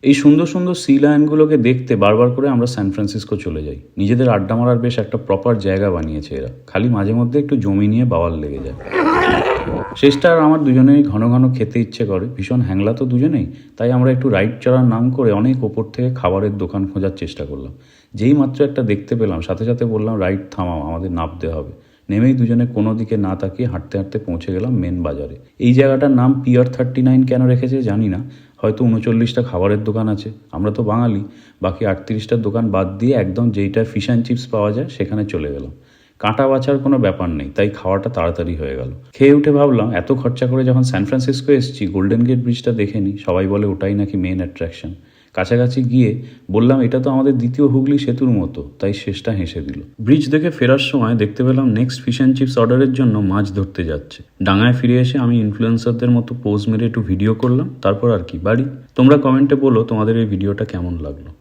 এই সুন্দর সুন্দর সি লায়নগুলোকে দেখতে বারবার করে আমরা সান ফ্রান্সিসকো চলে যাই। নিজেদের আড্ডা মারার বেশ একটা প্রপার জায়গা বানিয়েছে এরা, খালি মাঝে মধ্যে একটু জমি নিয়ে বাওয়াল লেগে যায়। শেষটা আর আমার দুজনেই ঘন ঘন খেতে ইচ্ছে করে, ভীষণ হ্যাংলা তো দুজনেই, তাই আমরা একটু রাইড চড়ার নাম করে অনেক ওপর থেকে খাবারের দোকান খোঁজার চেষ্টা করলাম। যেই মাত্র একটা দেখতে পেলাম সাথে সাথে বললাম, রাইড থামাও, আমাদের নামতে হবে। নেমেই দুজনে কোনো দিকে না তাকিয়ে হাঁটতে হাঁটতে পৌঁছে গেলাম মেন বাজারে। এই জায়গাটার নাম পিয়ার 39 কেন রেখেছে জানি না, হয়তো 39টা খাবারের দোকান আছে। আমরা তো বাঙালি, বাকি 38টা দোকান বাদ দিয়ে একদম যেইটায় ফিশ অ্যান্ড চিপস পাওয়া যায় সেখানে চলে গেলাম। কাঁটা বাছার কোনো ব্যাপার নেই, তাই খাওয়াটা তাড়াতাড়ি হয়ে গেল। খেয়ে উঠে ভাবলাম, এত খরচা করে যখন সান ফ্রান্সিসকো এসেছি, গোল্ডেন গেট ব্রিজটা দেখে নিই। সবাই বলে ওটাই নাকি মেন অ্যাট্রাকশন। কাছাকাছি গিয়ে বললাম, এটা তো আমাদের দ্বিতীয় হুগলি সেতুর মতো, তাই শেষটা হেসে দিল। ব্রিজ দেখে ফেরার সময় দেখতে পেলাম নেক্সট ফিশ অ্যান্ড চিপস অর্ডারের জন্য মাছ ধরতে যাচ্ছে। ডাঙায় ফিরে এসে আমি ইনফ্লুয়েন্সারদের মতো পোজ মেরে একটু ভিডিও করলাম, তারপর আর কি বাড়ি। তোমরা কমেন্টে বলো তোমাদের এই ভিডিওটা কেমন লাগলো।